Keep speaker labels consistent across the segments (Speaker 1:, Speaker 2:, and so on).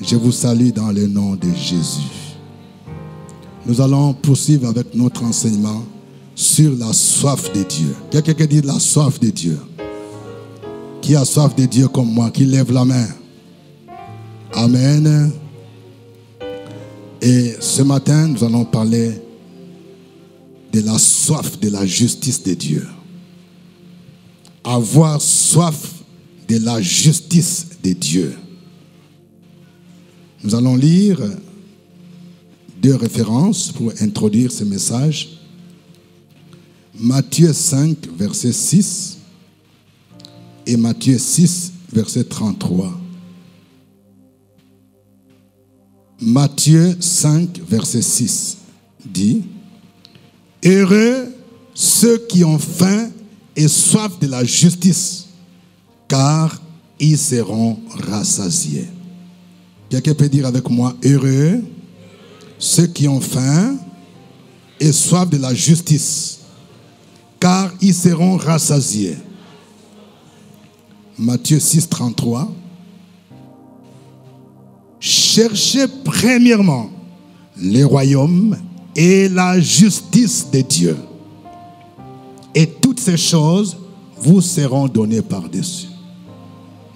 Speaker 1: Je vous salue dans le nom de Jésus. Nous allons poursuivre avec notre enseignement sur la soif de Dieu. Quelqu'un qui dit la soif de Dieu. Qui a soif de Dieu comme moi, qui lève la main. Amen. Et ce matin, nous allons parler de la soif de la justice de Dieu. Avoir soif de la justice de Dieu. Nous allons lire deux références pour introduire ce message. Matthieu 5, verset 6 et Matthieu 6, verset 33. Matthieu 5, verset 6 dit: Heureux ceux qui ont faim et soif de la justice, car ils seront rassasiés. Quelqu'un peut dire avec moi: heureux ceux qui ont faim et soif de la justice, car ils seront rassasiés. Matthieu 6, 33. Cherchez premièrement le royaume et la justice de Dieu, et toutes ces choses vous seront données par-dessus.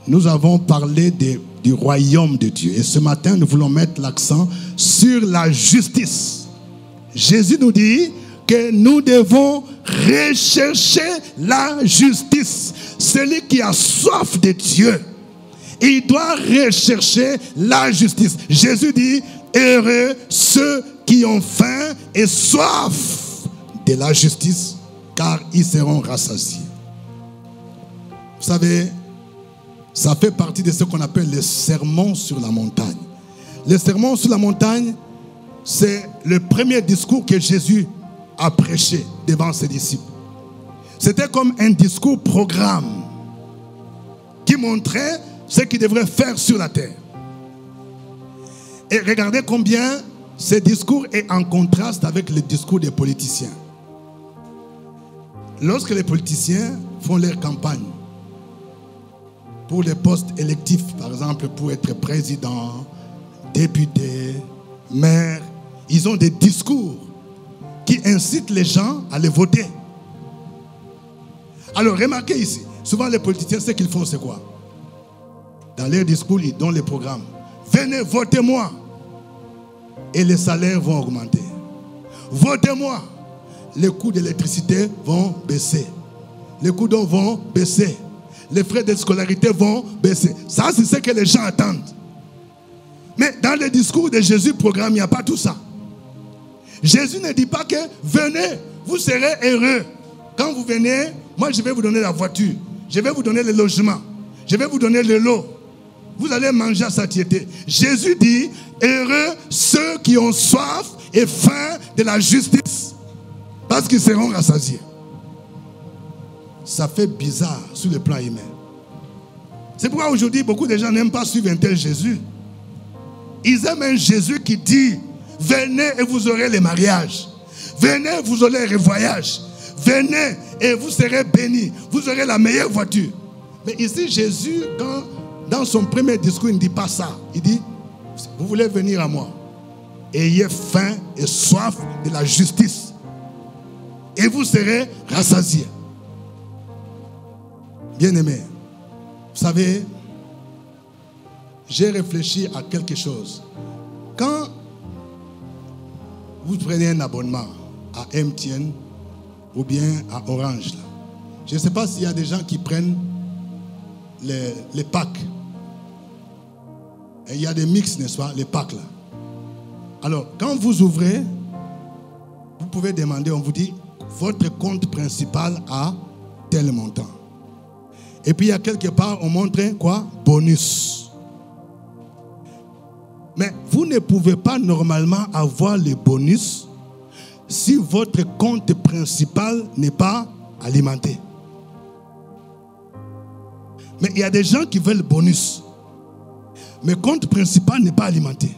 Speaker 1: Nous avons parlé du royaume de Dieu. Et ce matin, nous voulons mettre l'accent sur la justice. Jésus nous dit que nous devons rechercher la justice. Celui qui a soif de Dieu, il doit rechercher la justice. Jésus dit: heureux ceux qui ont faim et soif de la justice, car ils seront rassasiés. Vous savez, ça fait partie de ce qu'on appelle le sermon sur la montagne. Le sermon sur la montagne, c'est le premier discours que Jésus a prêché devant ses disciples. C'était comme un discours programme qui montrait ce qu'il devrait faire sur la terre. Et regardez combien ce discours est en contraste avec le discours des politiciens. Lorsque les politiciens font leur campagne pour les postes électifs, par exemple pour être président, député, maire, ils ont des discours qui incitent les gens à les voter. Alors remarquez ici, souvent les politiciens, ce qu'ils font, c'est quoi? Dans leur discours, ils donnent les programmes. Venez, votez-moi. Et les salaires vont augmenter. Votez-moi. Les coûts d'électricité vont baisser. Les coûts d'eau vont baisser. Les frais de scolarité vont baisser. Ça, c'est ce que les gens attendent. Mais dans le discours de Jésus programme, il n'y a pas tout ça. Jésus ne dit pas que venez, vous serez heureux. Quand vous venez, moi je vais vous donner la voiture. Je vais vous donner le logement. Je vais vous donner le lot. Vous allez manger à satiété. Jésus dit: heureux ceux qui ont soif et faim de la justice, parce qu'ils seront rassasiés. Ça fait bizarre sur le plan humain. C'est pourquoi aujourd'hui beaucoup de gens n'aiment pas suivre un tel Jésus. Ils aiment un Jésus qui dit: venez et vous aurez les mariages. Venez, vous aurez les voyages. Venez et vous serez bénis. Vous aurez la meilleure voiture. Mais ici, Jésus, dans son premier discours, il ne dit pas ça. Il dit: vous voulez venir à moi, ayez faim et soif de la justice, et vous serez rassasiés. Bien-aimés, vous savez, j'ai réfléchi à quelque chose. Quand vous prenez un abonnement à MTN ou bien à Orange, là, je ne sais pas s'il y a des gens qui prennent les packs. Et il y a des mix, n'est-ce pas, les packs là. Alors, quand vous ouvrez, vous pouvez demander, on vous dit, votre compte principal a tel montant. Et puis il y a quelque part, on montre quoi? Bonus. Mais vous ne pouvez pas normalement avoir les bonus si votre compte principal n'est pas alimenté. Mais il y a des gens qui veulent bonus. Mais le compte principal n'est pas alimenté.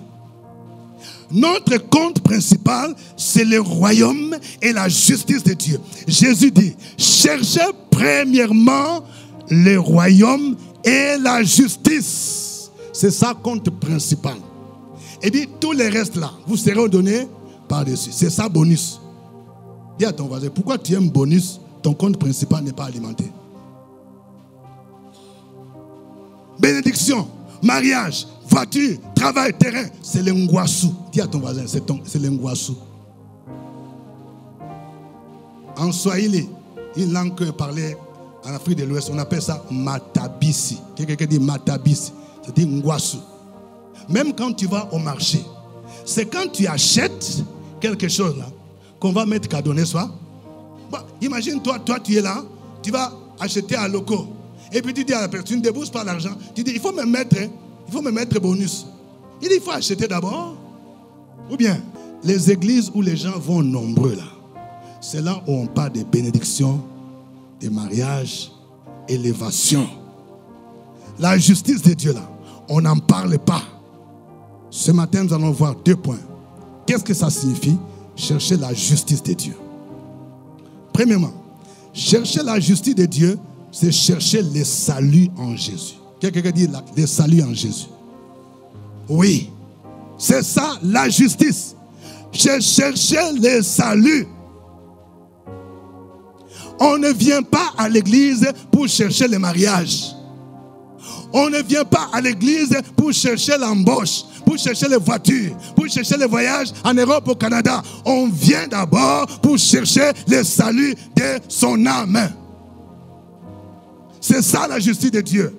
Speaker 1: Notre compte principal, c'est le royaume et la justice de Dieu. Jésus dit, cherchez premièrement le royaume et la justice. C'est ça compte principal. Et dit, tous les restes là, vous serez donnés par-dessus. C'est ça bonus. Dis à ton voisin, pourquoi tu aimes bonus, ton compte principal n'est pas alimenté? Bénédiction, mariage, voiture, travail, terrain, c'est l'engouassou. Dis à ton voisin, c'est l'engouassou. En Swahili, une langue que parlait en Afrique de l'Ouest, on appelle ça matabisi. Quelqu'un dit matabisi, c'est-à-dire ngouassou. Même quand tu vas au marché, c'est quand tu achètes quelque chose là, qu'on va mettre cadeau, n'est-ce pas? Bah, imagine toi tu es là, tu vas acheter un loco. Et puis tu dis à la personne, tu ne débourses pas l'argent. Tu dis, il faut me mettre bonus. Il dit, il faut acheter d'abord. Ou bien, les églises où les gens vont nombreux là, c'est là où on parle des bénédictions, des mariages, élévation. La justice de Dieu là, on n'en parle pas. Ce matin, nous allons voir 2 points. Qu'est-ce que ça signifie? Chercher la justice de Dieu. Premièrement, chercher la justice de Dieu, c'est chercher le salut en Jésus. Quelqu'un dit le salut en Jésus. Oui, c'est ça la justice. C'est chercher le salut. On ne vient pas à l'église pour chercher le mariage. On ne vient pas à l'église pour chercher l'embauche, pour chercher les voitures, pour chercher les voyages en Europe, au Canada. On vient d'abord pour chercher le salut de son âme. C'est ça la justice de Dieu.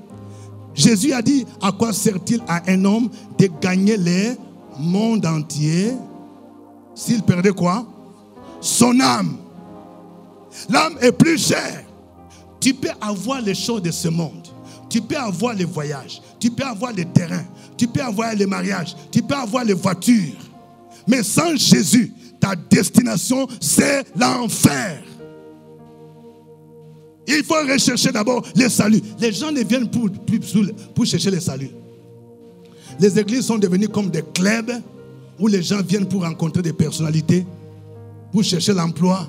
Speaker 1: Jésus a dit, à quoi sert-il à un homme de gagner le monde entier s'il perdait quoi? Son âme. L'âme est plus chère. Tu peux avoir les choses de ce monde. Tu peux avoir les voyages, tu peux avoir les terrains, tu peux avoir les mariages, tu peux avoir les voitures. Mais sans Jésus, ta destination, c'est l'enfer. Il faut rechercher d'abord le salut. Les gens ne viennent pour chercher le salut. Les églises sont devenues comme des clubs où les gens viennent pour rencontrer des personnalités, pour chercher l'emploi,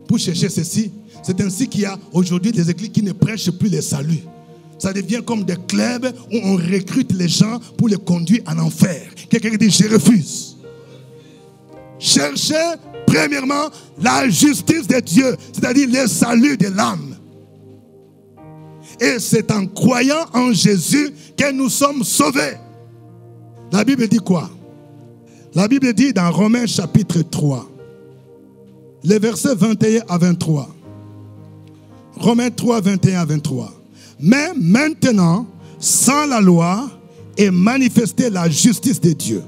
Speaker 1: pour chercher ceci. C'est ainsi qu'il y a aujourd'hui des églises qui ne prêchent plus le salut. Ça devient comme des clubs où on recrute les gens pour les conduire en enfer. Quelqu'un dit, je refuse. Cherchez premièrement la justice de Dieu, c'est-à-dire le salut de l'âme. Et c'est en croyant en Jésus que nous sommes sauvés. La Bible dit quoi? La Bible dit dans Romains chapitre 3, les versets 21 à 23. Romains 3, 21 à 23. Mais maintenant, sans la loi, est manifestée la justice de Dieu,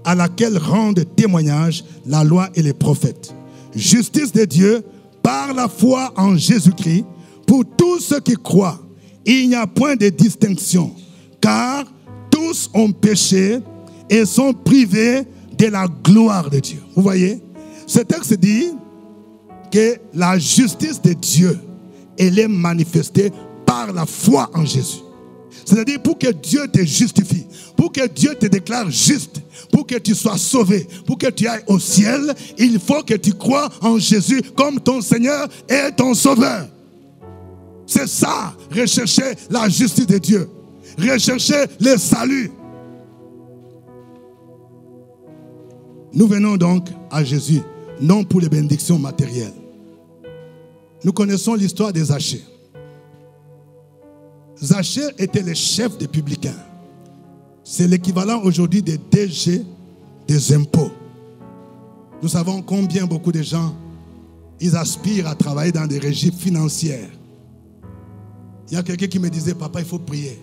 Speaker 1: à laquelle rendent témoignage la loi et les prophètes. Justice de Dieu par la foi en Jésus-Christ, pour tous ceux qui croient. Il n'y a point de distinction, car tous ont péché et sont privés de la gloire de Dieu. Vous voyez? Ce texte dit que la justice de Dieu, elle est manifestée par la foi en Jésus. C'est-à-dire pour que Dieu te justifie, pour que Dieu te déclare juste, pour que tu sois sauvé, pour que tu ailles au ciel, il faut que tu crois en Jésus comme ton Seigneur et ton Sauveur. C'est ça, rechercher la justice de Dieu. Rechercher le salut. Nous venons donc à Jésus, non pour les bénédictions matérielles. Nous connaissons l'histoire des Zachée. Zachée était le chef des publicains. C'est l'équivalent aujourd'hui des DG des impôts. Nous savons combien beaucoup de gens, ils aspirent à travailler dans des régies financières. Il y a quelqu'un qui me disait, papa, il faut prier.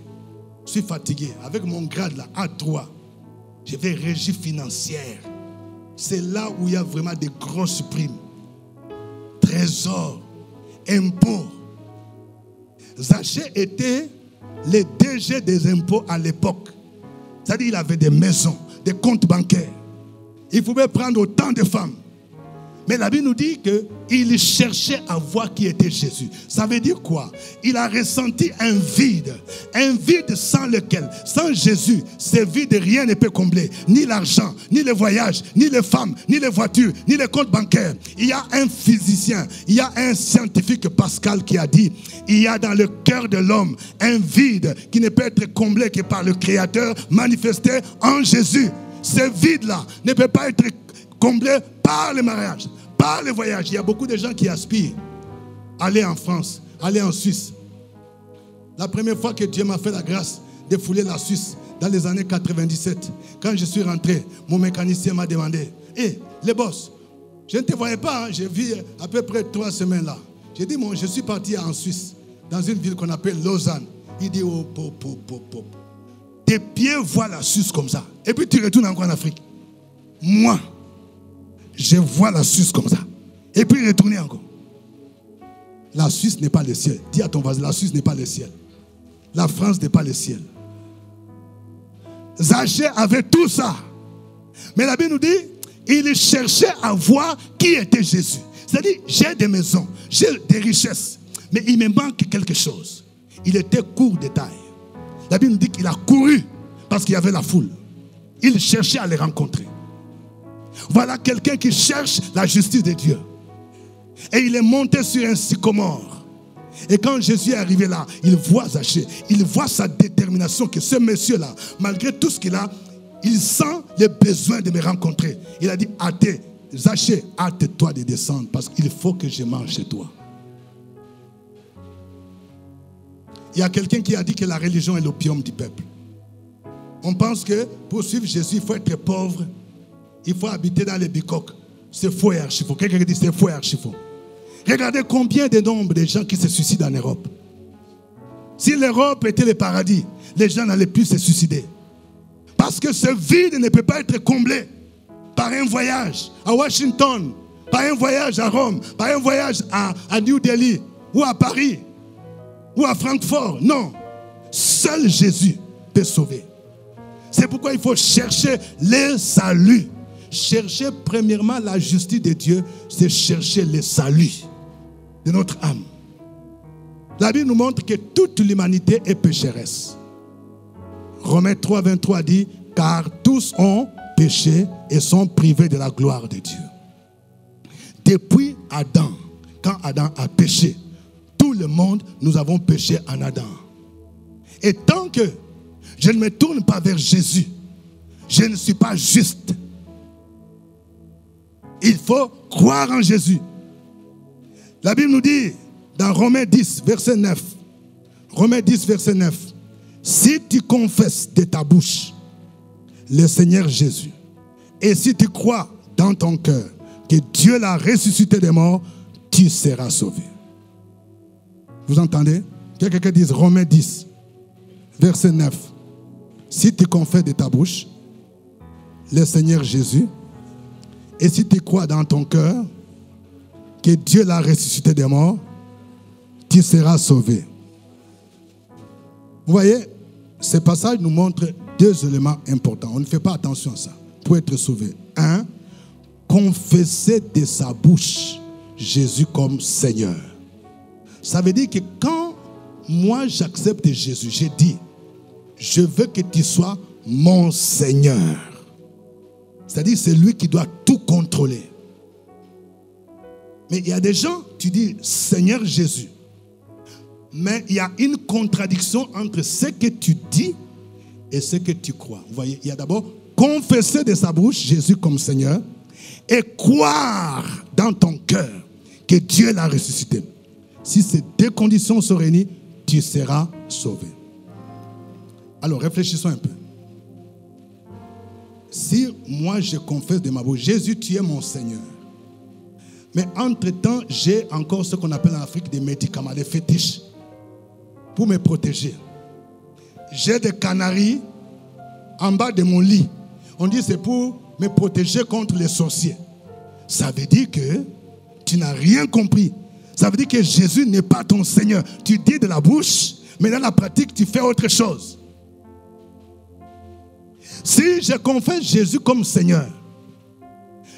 Speaker 1: Je suis fatigué. Avec mon grade là, à droit, je vais régie financière. C'est là où il y a vraiment des grosses primes. Trésor, impôts. Zachée était le DG des impôts à l'époque. C'est-à-dire qu'il avait des maisons, des comptes bancaires. Il pouvait prendre autant de femmes. Mais la Bible nous dit qu'il cherchait à voir qui était Jésus. Ça veut dire quoi? Il a ressenti un vide sans lequel, sans Jésus, ce vide, rien ne peut combler. Ni l'argent, ni les voyages, ni les femmes, ni les voitures, ni les comptes bancaires. Il y a un physicien, il y a un scientifique, Pascal, qui a dit, il y a dans le cœur de l'homme un vide qui ne peut être comblé que par le Créateur manifesté en Jésus. Ce vide-là ne peut pas être comblé par le mariage, par le voyage. Il y a beaucoup de gens qui aspirent à aller en France, aller en Suisse. La première fois que Dieu m'a fait la grâce de fouler la Suisse, dans les années 97, quand je suis rentré, mon mécanicien m'a demandé, hé, les boss, je ne te voyais pas, hein, j'ai vu à peu près 3 semaines là. J'ai dit, je suis parti en Suisse, dans une ville qu'on appelle Lausanne. Il dit, oh, tes pieds voient la Suisse comme ça. Et puis tu retournes encore en Afrique. Moi, je vois la Suisse comme ça. Et puis retourner encore. La Suisse n'est pas le ciel. Dis à ton voisin, la Suisse n'est pas le ciel. La France n'est pas le ciel. Zachée avait tout ça. Mais la Bible nous dit, il cherchait à voir qui était Jésus. C'est-à-dire, j'ai des maisons, j'ai des richesses, mais il me manque quelque chose. Il était court de taille. La Bible nous dit qu'il a couru parce qu'il y avait la foule. Il cherchait à les rencontrer. Voilà quelqu'un qui cherche la justice de Dieu. Et il est monté sur un sycomore. Et quand Jésus est arrivé là, il voit Zachée. Il voit sa détermination que ce monsieur-là, malgré tout ce qu'il a, il sent le besoin de me rencontrer. Il a dit, Zachée, hâte-toi de descendre parce qu'il faut que je mange chez toi. Il y a quelqu'un qui a dit que la religion est l'opium du peuple. On pense que pour suivre Jésus, il faut être pauvre. Il faut habiter dans les bicoques. C'est faux et archi faux. Quelqu'un dit c'est faux et archi faux. Regardez combien de nombre de gens qui se suicident en Europe. Si l'Europe était le paradis, les gens n'allaient plus se suicider. Parce que ce vide ne peut pas être comblé par un voyage à Washington, par un voyage à Rome, par un voyage à New Delhi, ou à Paris, ou à Francfort. Non. Seul Jésus peut sauver. C'est pourquoi il faut chercher le salut. Chercher premièrement la justice de Dieu, c'est chercher le salut de notre âme. La Bible nous montre que toute l'humanité est pécheresse. Romains 3, 23 dit, car tous ont péché et sont privés de la gloire de Dieu. Depuis Adam, quand Adam a péché, tout le monde, nous avons péché en Adam. Et tant que je ne me tourne pas vers Jésus, je ne suis pas juste. Il faut croire en Jésus. La Bible nous dit dans Romains 10, verset 9, Romains 10, verset 9, si tu confesses de ta bouche le Seigneur Jésus, et si tu crois dans ton cœur que Dieu l'a ressuscité des morts, tu seras sauvé. Vous entendez? Quelqu'un dise Romains 10, verset 9. Si tu confesses de ta bouche le Seigneur Jésus, et si tu crois dans ton cœur que Dieu l'a ressuscité des morts, tu seras sauvé. Vous voyez, ce passage nous montre 2 éléments importants. On ne fait pas attention à ça. Pour être sauvé. 1, confesser de sa bouche Jésus comme Seigneur. Ça veut dire que quand moi j'accepte Jésus, j'ai dit, je veux que tu sois mon Seigneur. C'est-à-dire c'est lui qui doit tout contrôler. Mais il y a des gens, tu dis Seigneur Jésus. Mais il y a une contradiction entre ce que tu dis et ce que tu crois. Vous voyez, il y a d'abord confesser de sa bouche Jésus comme Seigneur et croire dans ton cœur que Dieu l'a ressuscité. Si ces 2 conditions sont réunies, tu seras sauvé. Alors réfléchissons un peu. Si moi je confesse de ma bouche, Jésus, tu es mon Seigneur. Mais entre-temps, j'ai encore ce qu'on appelle en Afrique des médicaments, des fétiches, pour me protéger. J'ai des canaries en bas de mon lit. On dit c'est pour me protéger contre les sorciers. Ça veut dire que tu n'as rien compris. Ça veut dire que Jésus n'est pas ton Seigneur. Tu dis de la bouche, mais dans la pratique, tu fais autre chose. Si je confesse Jésus comme Seigneur,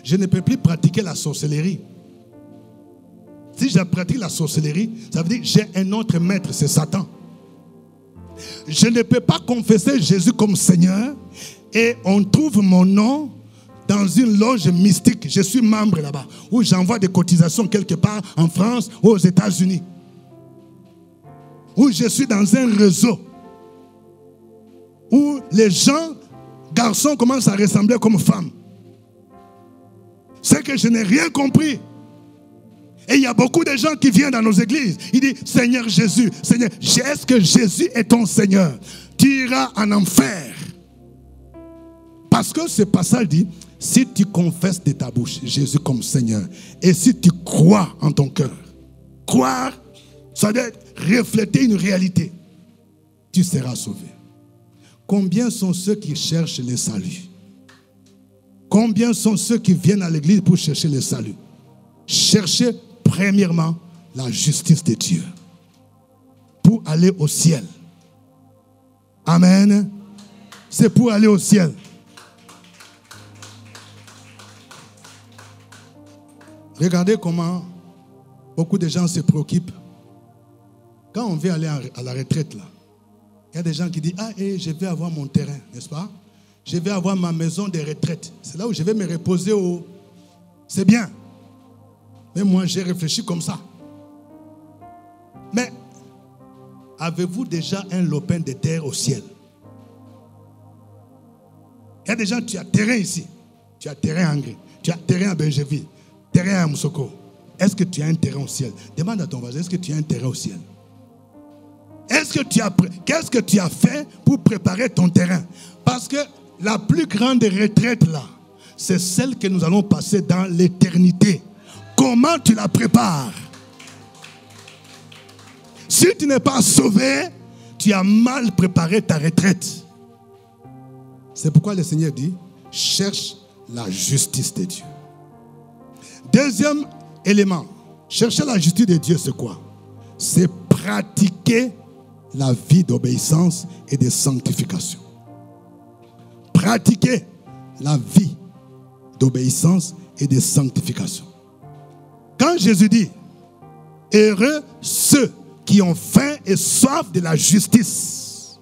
Speaker 1: je ne peux plus pratiquer la sorcellerie. Si je pratique la sorcellerie, ça veut dire que j'ai un autre maître, c'est Satan. Je ne peux pas confesser Jésus comme Seigneur et on trouve mon nom dans une loge mystique. Je suis membre là-bas, où j'envoie des cotisations quelque part en France ou aux États-Unis. Où je suis dans un réseau où les gens, garçons, commencent à ressembler comme femmes. C'est que je n'ai rien compris. Et il y a beaucoup de gens qui viennent dans nos églises. Ils disent, Seigneur Jésus, Seigneur, est-ce que Jésus est ton Seigneur? Tu iras en enfer. Parce que ce passage dit, si tu confesses de ta bouche Jésus comme Seigneur, et si tu crois en ton cœur, croire, ça doit refléter une réalité, tu seras sauvé. Combien sont ceux qui cherchent le salut? Combien sont ceux qui viennent à l'église pour chercher le salut? Cherchez premièrement la justice de Dieu pour aller au ciel. Amen. C'est pour aller au ciel. Regardez comment beaucoup de gens se préoccupent. Quand on veut aller à la retraite, là, il y a des gens qui disent, ah, je vais avoir mon terrain, n'est-ce pas? Je vais avoir ma maison de retraite. C'est là où je vais me reposer. C'est bien. Mais moi, j'ai réfléchi comme ça. Mais, avez-vous déjà un lopin de terre au ciel? Il y a des gens, tu as terrain ici. Tu as terrain à Angers. Tu as terrain à Bergeville. Terrain à Moussoko. Est-ce que tu as un terrain au ciel? Demande à ton voisin, est-ce que tu as un terrain au ciel? Qu'est-ce que tu as fait pour préparer ton terrain? Parce que la plus grande retraite là, c'est celle que nous allons passer dans l'éternité. Comment tu la prépares? Si tu n'es pas sauvé, tu as mal préparé ta retraite. C'est pourquoi le Seigneur dit, cherche la justice de Dieu. Deuxième élément, chercher la justice de Dieu, c'est quoi? C'est pratiquer la vie d'obéissance et de sanctification. Pratiquer la vie d'obéissance et de sanctification. Quand Jésus dit, heureux ceux qui ont faim et soif de la justice.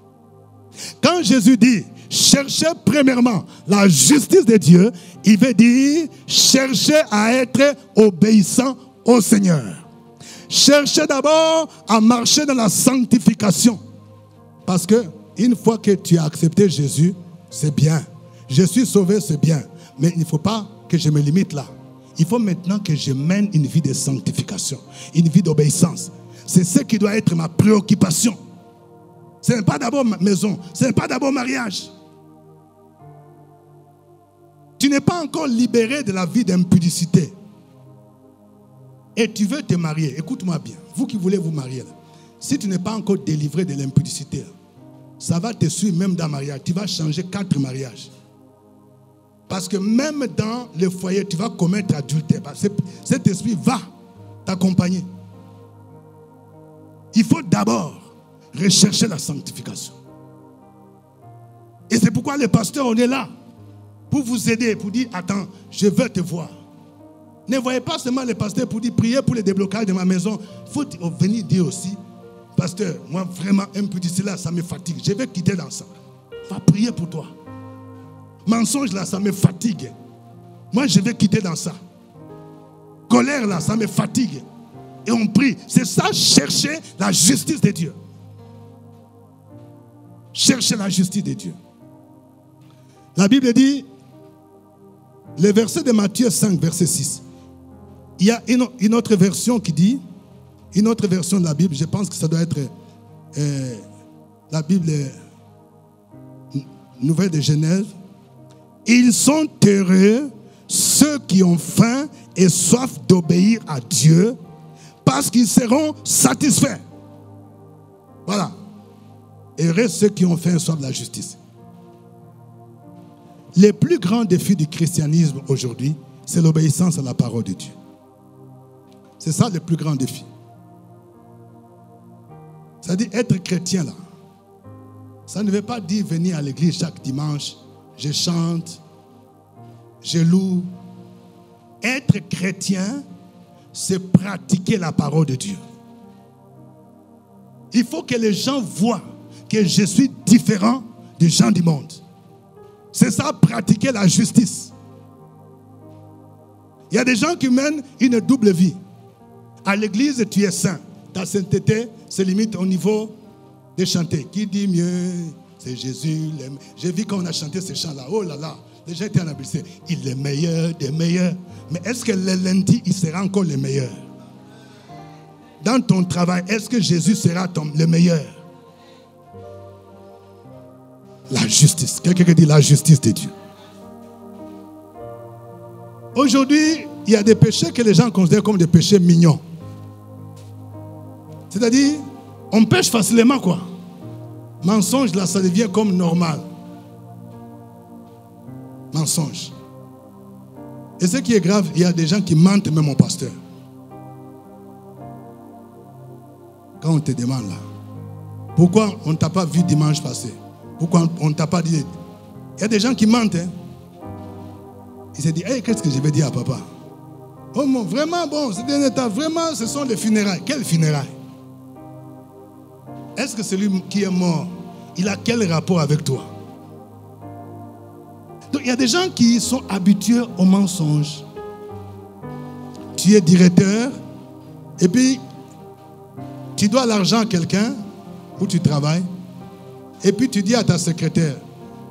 Speaker 1: Quand Jésus dit, cherchez premièrement la justice de Dieu, il veut dire, cherchez à être obéissant au Seigneur. Cherchez d'abord à marcher dans la sanctification. Parce que une fois que tu as accepté Jésus, c'est bien. Je suis sauvé, c'est bien. Mais il ne faut pas que je me limite là. Il faut maintenant que je mène une vie de sanctification, une vie d'obéissance. C'est ce qui doit être ma préoccupation. Ce n'est pas d'abord ma maison, ce n'est pas d'abord mariage. Tu n'es pas encore libéré de la vie d'impudicité. Et tu veux te marier, écoute-moi bien, vous qui voulez vous marier, là, si tu n'es pas encore délivré de l'impudicité, ça va te suivre même dans le mariage. Tu vas changer 4 mariages. Parce que même dans le foyer, tu vas commettre adultère. Cet esprit va t'accompagner. Il faut d'abord rechercher la sanctification. Et c'est pourquoi les pasteurs, on est là. Pour vous aider, pour dire, attends, je veux te voir. Ne voyez pas seulement les pasteurs pour dire, priez pour le déblocage de ma maison. Il faut venir dire aussi, pasteur, moi vraiment, impudicité là, ça me fatigue. Je vais quitter dans ça. Va prier pour toi. Mensonge là, ça me fatigue. Moi, je vais quitter dans ça. Colère là, ça me fatigue. Et on prie. C'est ça, chercher la justice de Dieu. Chercher la justice de Dieu. La Bible dit, le verset de Matthieu 5, verset 6. Il y a une autre version qui dit, une autre version de la Bible, je pense que ça doit être la Bible Nouvelle de Genèse. Ils sont heureux, ceux qui ont faim et soif d'obéir à Dieu, parce qu'ils seront satisfaits. Voilà. Heureux ceux qui ont faim et soif de la justice. Le plus grand défi du christianisme aujourd'hui, c'est l'obéissance à la parole de Dieu. C'est ça le plus grand défi. C'est-à-dire être chrétien là. Ça ne veut pas dire venir à l'église chaque dimanche, je chante, je loue, Être chrétien, c'est pratiquer la parole de Dieu. Il faut que les gens voient que je suis différent des gens du monde. C'est ça, pratiquer la justice. Il y a des gens qui mènent une double vie. À l'église, tu es saint. Ta sainteté se limite au niveau de chanter. Qui dit mieux? C'est Jésus. J'ai vu quand on a chanté ces chants-là. Oh là là, les gens étaient en abyssé. Il est meilleur des meilleurs. Mais est-ce que le lundi, il sera encore le meilleur? Dans ton travail, est-ce que Jésus sera le meilleur? La justice. Quelqu'un dit la justice de Dieu. Aujourd'hui, il y a des péchés que les gens considèrent comme des péchés mignons. C'est-à-dire, on pêche facilement, quoi. Mensonge, là, ça devient comme normal. Mensonge. Et ce qui est grave, il y a des gens qui mentent même au pasteur. Quand on te demande, là, pourquoi on ne t'a pas vu dimanche passé? Pourquoi on ne t'a pas dit? Il y a des gens qui mentent, hein. Il s'est dit, hey, qu'est-ce que je vais dire à papa? Oh, mon, vraiment, bon, c'est un état, vraiment, ce sont les funérailles. Quelles funérailles? Est-ce que celui qui est mort, il a quel rapport avec toi? Donc, il y a des gens qui sont habitués au mensonge. Tu es directeur, et puis, tu dois l'argent à quelqu'un, où tu travailles, et puis tu dis à ta secrétaire,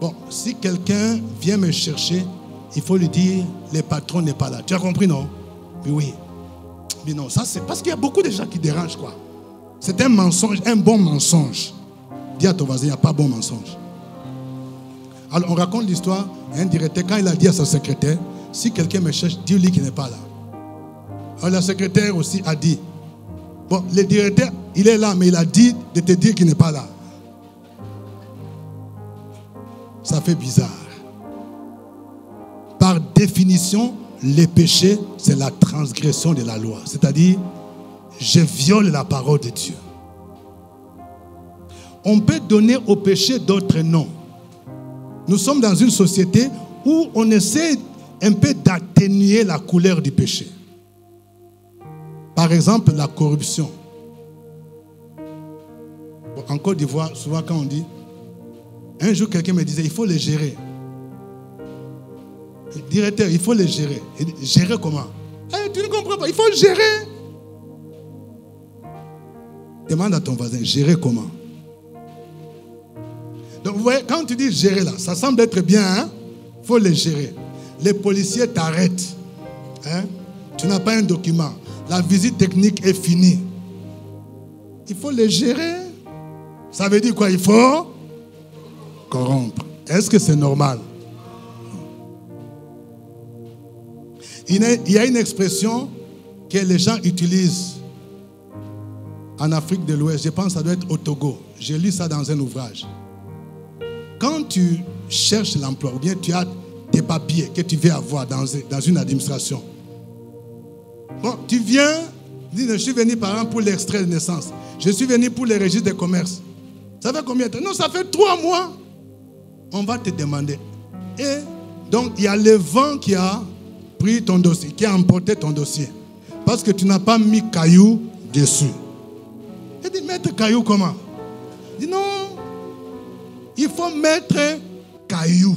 Speaker 1: bon, si quelqu'un vient me chercher, il faut lui dire, le patron n'est pas là. Tu as compris, non? Mais oui. Mais non, ça c'est parce qu'il y a beaucoup de gens qui dérangent, quoi. C'est un mensonge, un bon mensonge. Dis à ton voisin, il n'y a pas bon mensonge. Alors on raconte l'histoire, un directeur, quand il a dit à sa secrétaire, si quelqu'un me cherche, dis-lui qu'il n'est pas là. Alors la secrétaire aussi a dit, bon, le directeur, il est là, mais il a dit de te dire qu'il n'est pas là. Ça fait bizarre. Par définition, les péchés, c'est la transgression de la loi. C'est-à-dire, je viole la parole de Dieu. On peut donner au péché d'autres noms. Nous sommes dans une société où on essaie un peu d'atténuer la couleur du péché. Par exemple, la corruption. En Côte d'Ivoire, souvent quand on dit, un jour quelqu'un me disait, il faut les gérer. Le directeur, il faut les gérer. Gérer comment? Tu ne comprends pas, il faut gérer. Demande à ton voisin, gérer comment? Donc vous voyez, quand tu dis gérer là, ça semble être bien, hein? Il faut les gérer. Les policiers t'arrêtent. Hein? Tu n'as pas un document. La visite technique est finie. Il faut les gérer. Ça veut dire quoi? Il faut corrompre. Est-ce que c'est normal? Il y a une expression que les gens utilisent en Afrique de l'Ouest. Je pense que ça doit être au Togo. J'ai lu ça dans un ouvrage. Quand tu cherches l'emploi, ou bien tu as des papiers que tu veux avoir dans une administration. Bon, tu viens, dis, je suis venu par exemple pour l'extrait de naissance. Je suis venu pour les registres de commerce. Ça fait combien de temps? Non, ça fait 3 mois. On va te demander. Et donc, il y a le vent qui a pris ton dossier, qui a emporté ton dossier. Parce que tu n'as pas mis caillou dessus. Il dit, mettre caillou comment? Il dit, non. Il faut mettre caillou.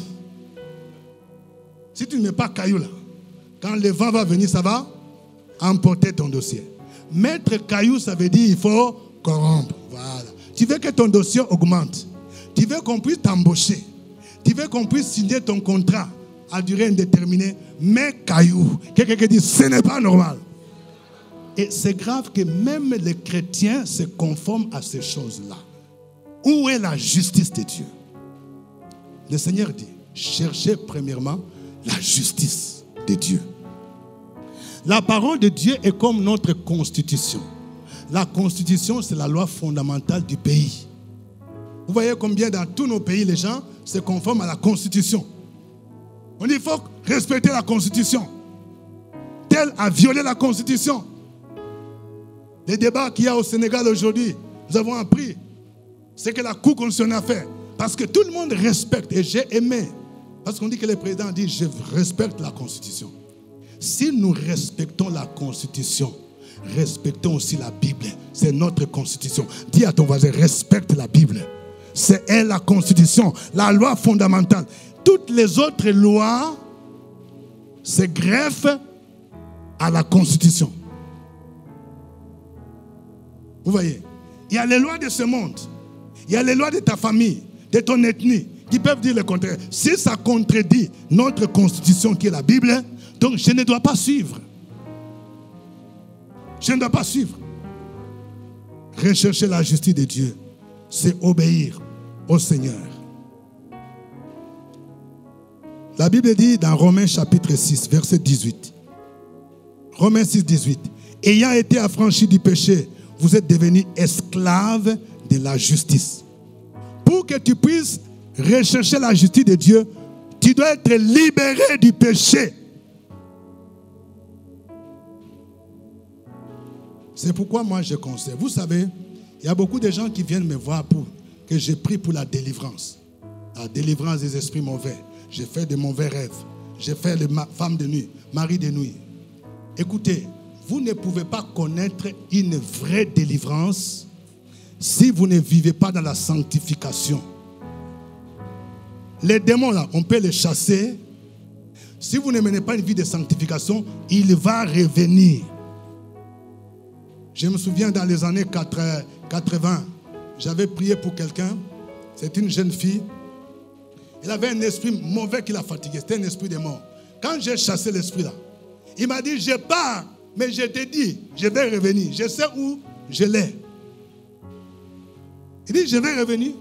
Speaker 1: Si tu ne mets pas caillou là, quand le vent va venir, ça va emporter ton dossier. Mettre caillou, ça veut dire il faut corrompre. Voilà. Tu veux que ton dossier augmente. Tu veux qu'on puisse t'embaucher. Tu veux qu'on puisse signer ton contrat à durée indéterminée. Mais caillou. Quelqu'un qui dit ce n'est pas normal. Et c'est grave que même les chrétiens se conforment à ces choses-là. Où est la justice de Dieu? Le Seigneur dit, cherchez premièrement la justice de Dieu. La parole de Dieu est comme notre constitution. La constitution, c'est la loi fondamentale du pays. Vous voyez combien dans tous nos pays, les gens se conforment à la constitution. On dit, il faut respecter la constitution. Tel a violé la constitution. Les débats qu'il y a au Sénégal aujourd'hui, nous avons appris ce que la Cour constitutionnelle a fait. Parce que tout le monde respecte. Et j'ai aimé. Parce qu'on dit que le président dit, je respecte la Constitution. Si nous respectons la Constitution, respectons aussi la Bible. C'est notre Constitution. Dis à ton voisin, respecte la Bible. C'est elle la Constitution, la loi fondamentale. Toutes les autres lois se greffent à la Constitution. Vous voyez, il y a les lois de ce monde. Il y a les lois de ta famille, de ton ethnie, qui peuvent dire le contraire. Si ça contredit notre Constitution qui est la Bible, donc je ne dois pas suivre. Je ne dois pas suivre. Rechercher la justice de Dieu, c'est obéir au Seigneur. La Bible dit dans Romains chapitre 6, verset 18. Romains 6, 18. Ayant été affranchis du péché, vous êtes devenus esclaves de la justice. Pour que tu puisses rechercher la justice de Dieu, tu dois être libéré du péché. C'est pourquoi moi je conseille. Vous savez, il y a beaucoup de gens qui viennent me voir pour que je prie pour la délivrance. La délivrance des esprits mauvais. J'ai fait de mauvais rêves. J'ai fait les femmes de nuit, mari de nuit. Écoutez, vous ne pouvez pas connaître une vraie délivrance si vous ne vivez pas dans la sanctification. Les démons là, on peut les chasser. Si vous ne menez pas une vie de sanctification, il va revenir. Je me souviens dans les années 80, j'avais prié pour quelqu'un. C'est une jeune fille. Elle avait un esprit mauvais qui l'a fatigué. C'était un esprit de mort. Quand j'ai chassé l'esprit là, il m'a dit, je pars, mais je te dis, je vais revenir. Je sais où je l'ai. Il dit, je vais revenir.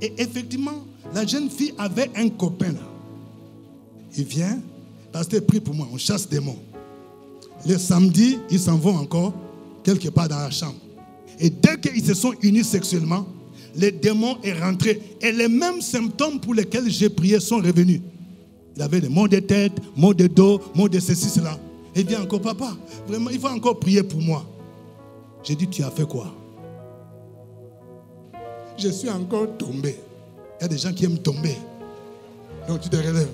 Speaker 1: Et effectivement, la jeune fille avait un copain là. Il vient, pasteur, prie pour moi, on chasse des démons. Le samedi, ils s'en vont encore quelque part dans la chambre. Et dès qu'ils se sont unis sexuellement, le démon est rentré. Et les mêmes symptômes pour lesquels j'ai prié sont revenus. Il avait des maux de tête, maux de dos, maux de ceci, cela. Et il dit encore, papa, vraiment, il faut encore prier pour moi. J'ai dit, tu as fait quoi? Je suis encore tombé. Il y a des gens qui aiment tomber. Donc tu te relèves.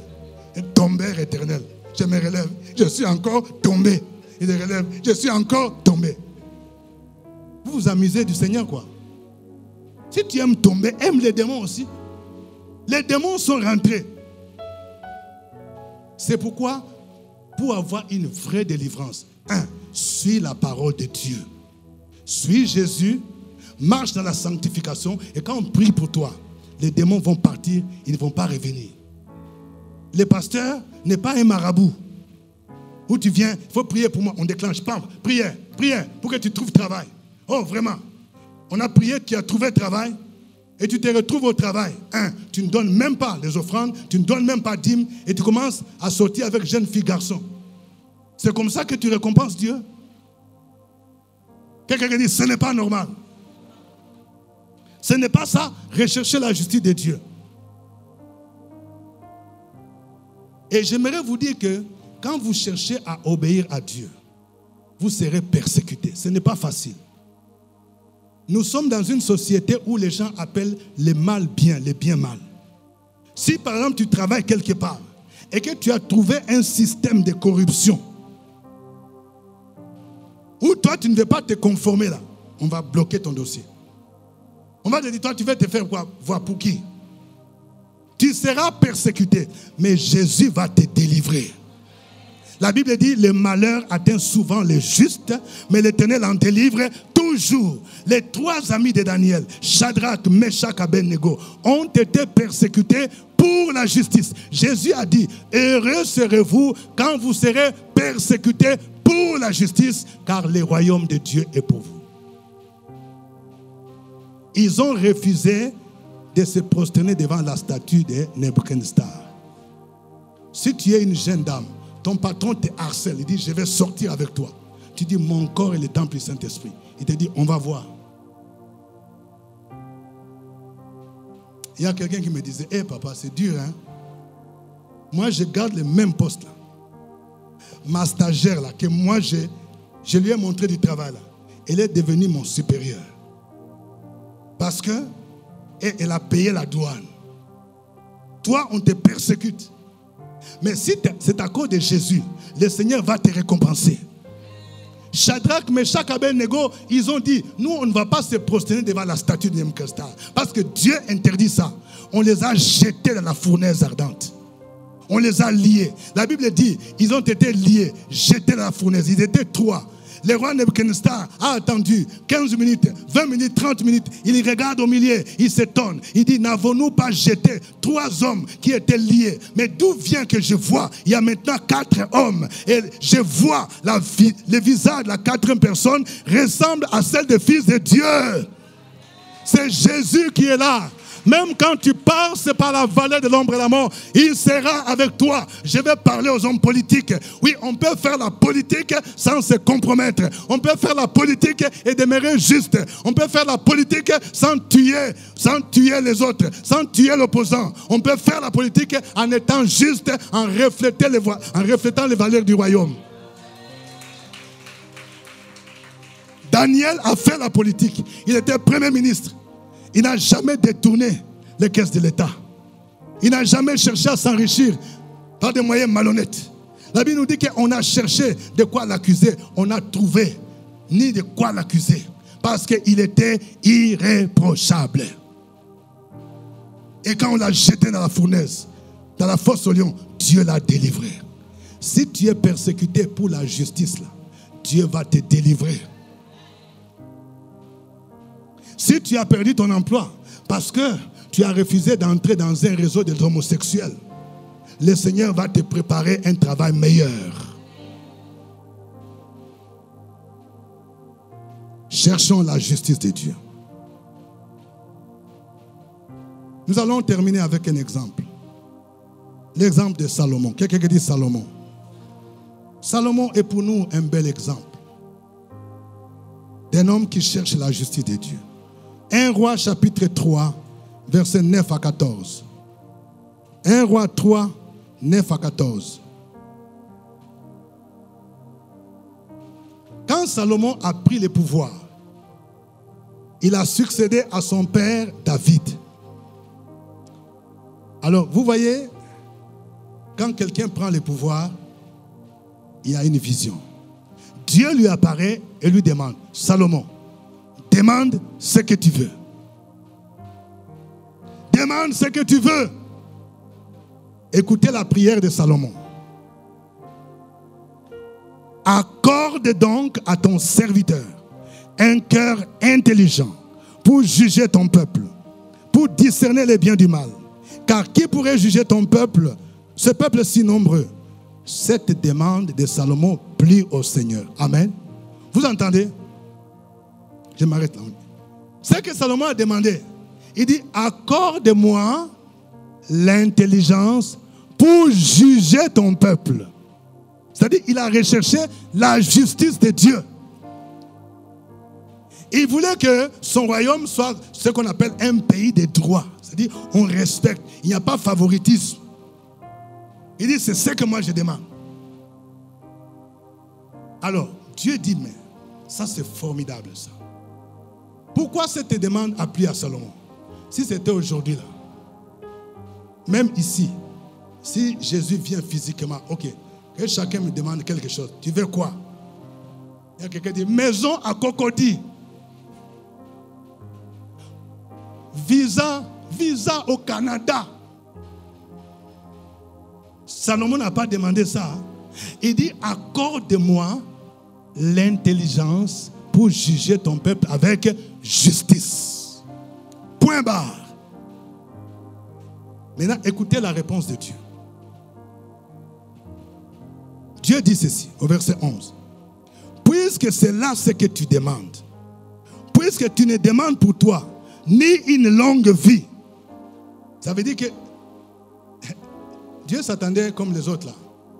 Speaker 1: Un tombeur éternel. Je me relève. Je suis encore tombé. Il te relève. Je suis encore tombé. Vous vous amusez du Seigneur, quoi. Si tu aimes tomber, aime les démons aussi. Les démons sont rentrés. C'est pourquoi, pour avoir une vraie délivrance, suis la parole de Dieu. Suis Jésus, marche dans la sanctification, et quand on prie pour toi, les démons vont partir, ils ne vont pas revenir. Le pasteur n'est pas un marabout. Où tu viens, il faut prier pour moi, on déclenche, pam, prière, pour que tu trouves travail. Oh, vraiment. On a prié, tu as trouvé travail, et tu te retrouves au travail. Tu ne donnes même pas les offrandes, tu ne donnes même pas dîme, et tu commences à sortir avec jeunes filles, garçons. C'est comme ça que tu récompenses Dieu? Quelqu'un qui dit, ce n'est pas normal. Ce n'est pas ça, rechercher la justice de Dieu. Et j'aimerais vous dire que quand vous cherchez à obéir à Dieu, vous serez persécutés. Ce n'est pas facile. Nous sommes dans une société où les gens appellent le mal bien, le bien mal. Si par exemple tu travailles quelque part et que tu as trouvé un système de corruption où toi tu ne veux pas te conformer là, on va bloquer ton dossier. On va te dire, toi tu veux te faire voir pour qui? Tu seras persécuté, mais Jésus va te délivrer. La Bible dit, le malheur atteint souvent les justes, mais l'Éternel en délivre toujours. Les trois amis de Daniel, Shadrach, Meshach, Abednego, ont été persécutés pour la justice. Jésus a dit, heureux serez-vous quand vous serez persécutés pour la justice, car le royaume de Dieu est pour vous. Ils ont refusé de se prosterner devant la statue de Nebuchadnezzar. Si tu es une jeune dame, ton patron te harcèle, il dit, je vais sortir avec toi. Tu dis, mon corps est le temple du Saint-Esprit. Il te dit, on va voir. Il y a quelqu'un qui me disait, hé papa, c'est dur, hein. Moi, je garde le même poste là. Ma stagiaire là, que moi, je lui ai montré du travail là. Elle est devenue mon supérieur. Parce que elle a payé la douane. Toi, on te persécute. Mais si c'est à cause de Jésus, le Seigneur va te récompenser. Shadrach, Meshach, Abednego, ils ont dit, nous on ne va pas se prosterner devant la statue de Nebuchadnezzar. Parce que Dieu interdit ça. On les a jetés dans la fournaise ardente. On les a liés. La Bible dit, ils ont été liés, jetés dans la fournaise. Ils étaient 3. Le roi Nebuchadnezzar a attendu 15 minutes, 20 minutes, 30 minutes. Il regarde au milieu, il s'étonne. Il dit, n'avons-nous pas jeté 3 hommes qui étaient liés? Mais d'où vient que je vois? Il y a maintenant 4 hommes. Et je vois le visage de la 4e personne ressemble à celle des fils de Dieu. C'est Jésus qui est là. Même quand tu passes par la vallée de l'ombre et de la mort, il sera avec toi. Je vais parler aux hommes politiques. Oui, on peut faire la politique sans se compromettre. On peut faire la politique et demeurer juste. On peut faire la politique sans tuer les autres, sans tuer l'opposant. On peut faire la politique en étant juste, en reflétant les valeurs du royaume. Daniel a fait la politique. Il était premier ministre. Il n'a jamais détourné les caisses de l'État. Il n'a jamais cherché à s'enrichir par des moyens malhonnêtes. La Bible nous dit qu'on a cherché de quoi l'accuser. On n'a trouvé ni de quoi l'accuser. Parce qu'il était irréprochable. Et quand on l'a jeté dans la fournaise, dans la fosse au lion, Dieu l'a délivré. Si tu es persécuté pour la justice, là, Dieu va te délivrer. Si tu as perdu ton emploi parce que tu as refusé d'entrer dans un réseau des homosexuels, le Seigneur va te préparer un travail meilleur. Cherchons la justice de Dieu. Nous allons terminer avec un exemple. L'exemple de Salomon. Quelqu'un qui dit Salomon. Salomon est pour nous un bel exemple d'un homme qui cherche la justice de Dieu. 1 Roi chapitre 3, versets 9 à 14. 1 Roi 3, 9 à 14. Quand Salomon a pris le pouvoir, il a succédé à son père David. Alors, vous voyez, quand quelqu'un prend le pouvoir, il y a une vision. Dieu lui apparaît et lui demande, Salomon, demande ce que tu veux. Demande ce que tu veux. Écoutez la prière de Salomon. Accorde donc à ton serviteur un cœur intelligent pour juger ton peuple, pour discerner le bien du mal. Car qui pourrait juger ton peuple, ce peuple si nombreux? Cette demande de Salomon plut au Seigneur. Amen. Vous entendez? Je m'arrête là. C'est que Salomon a demandé. Il dit, accorde-moi l'intelligence pour juger ton peuple. C'est-à-dire, il a recherché la justice de Dieu. Il voulait que son royaume soit ce qu'on appelle un pays de droit. C'est-à-dire, on respecte. Il n'y a pas de favoritisme. Il dit, c'est ce que moi je demande. Alors, Dieu dit, mais ça c'est formidable ça. Pourquoi cette demande a plu à Salomon? Si c'était aujourd'hui là, même ici, si Jésus vient physiquement, ok, que chacun me demande quelque chose, tu veux quoi? Il y a quelqu'un qui dit, maison à Cocody. Visa au Canada. Salomon n'a pas demandé ça. Il dit, accorde-moi l'intelligence pour juger ton peuple avec justice. Point barre. Maintenant, écoutez la réponse de Dieu. Dieu dit ceci, au verset 11. Puisque c'est là ce que tu demandes, puisque tu ne demandes pour toi ni une longue vie. Ça veut dire que Dieu s'attendait comme les autres là.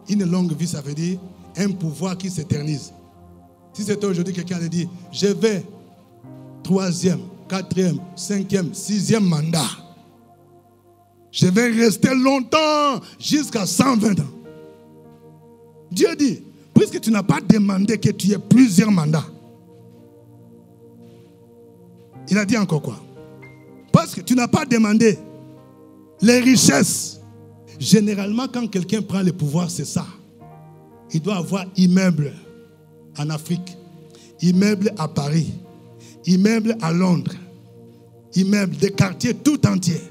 Speaker 1: Une longue vie, ça veut dire un pouvoir qui s'éternise. Si c'était aujourd'hui, quelqu'un allait dire, je vais 3e, 4e, 5e, 6e mandat. Je vais rester longtemps, jusqu'à 120 ans. Dieu dit, puisque tu n'as pas demandé que tu aies plusieurs mandats. Il a dit encore quoi? Parce que tu n'as pas demandé les richesses, Généralement, quand quelqu'un prend le pouvoir, c'est ça. Il doit avoir immeuble en Afrique, immeuble à Paris, immeuble à Londres, immeuble des quartiers tout entiers.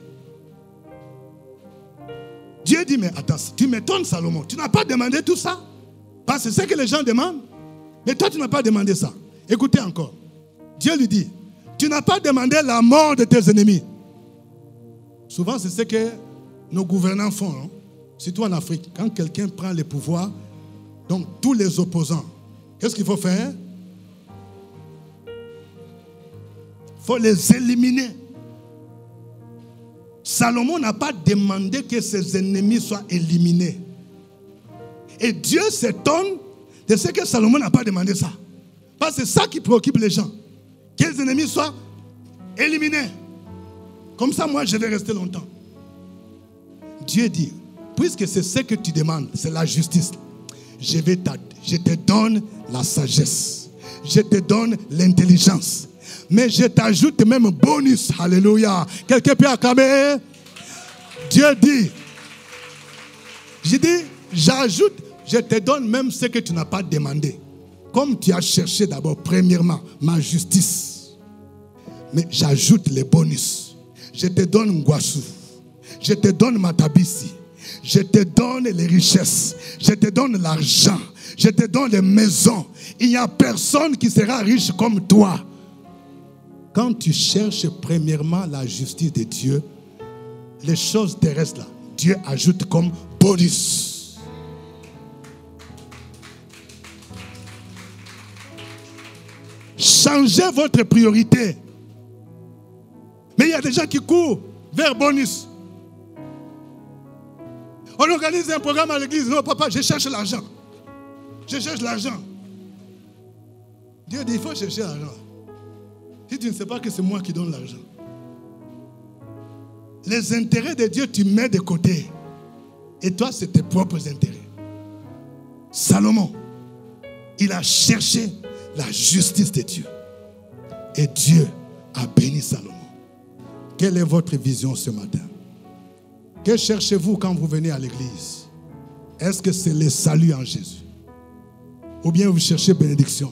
Speaker 1: Dieu dit, mais attends, tu m'étonnes Salomon, tu n'as pas demandé tout ça? Parce que c'est ce que les gens demandent. Mais toi, tu n'as pas demandé ça. Écoutez encore. Dieu lui dit, tu n'as pas demandé la mort de tes ennemis. Souvent, c'est ce que nos gouvernants font. Hein? Surtout en Afrique. Quand quelqu'un prend le pouvoir, donc tous les opposants, qu'est-ce qu'il faut faire? Il faut les éliminer. Salomon n'a pas demandé que ses ennemis soient éliminés. Et Dieu s'étonne de ce que Salomon n'a pas demandé ça. Parce que c'est ça qui préoccupe les gens. Que les ennemis soient éliminés. Comme ça, moi, je vais rester longtemps. Dieu dit, puisque c'est ce que tu demandes, c'est la justice, je te donne la sagesse. Je te donne l'intelligence. Mais je t'ajoute même bonus. Alléluia. Quelqu'un peut acclamer? Dieu dit, j'ajoute, je te donne même ce que tu n'as pas demandé. Comme tu as cherché d'abord, premièrement, ma justice. Mais j'ajoute les bonus. Je te donne Ngwasu. Je te donne Matabisi. Je te donne les richesses. Je te donne l'argent. Je te donne les maisons. Il n'y a personne qui sera riche comme toi. Quand tu cherches premièrement la justice de Dieu, les choses terrestres là, Dieu ajoute comme bonus. Changez votre priorité. Mais il y a des gens qui courent vers bonus. On organise un programme à l'église. Non, papa, je cherche l'argent. Je cherche l'argent. Dieu dit, il faut chercher l'argent. Si tu ne sais pas que c'est moi qui donne l'argent. Les intérêts de Dieu, tu mets de côté. Et toi, c'est tes propres intérêts. Salomon, il a cherché la justice de Dieu. Et Dieu a béni Salomon. Quelle est votre vision ce matin? Que cherchez-vous quand vous venez à l'église? Est-ce que c'est le salut en Jésus? Ou bien vous cherchez bénédiction?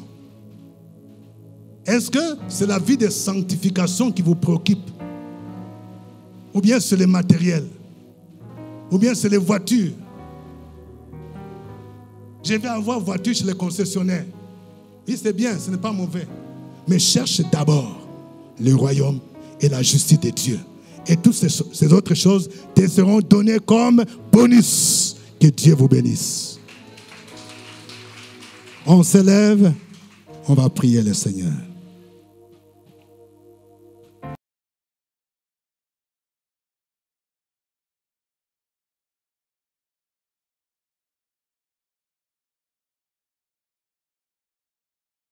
Speaker 1: Est-ce que c'est la vie de sanctification qui vous préoccupe? Ou bien c'est le matériel? Ou bien c'est les voitures? Je vais avoir voiture chez les concessionnaires. Oui, c'est bien, ce n'est pas mauvais. Mais cherche d'abord le royaume et la justice de Dieu. Et toutes ces autres choses te seront données comme bonus. Que Dieu vous bénisse. On se lève, on va prier le Seigneur.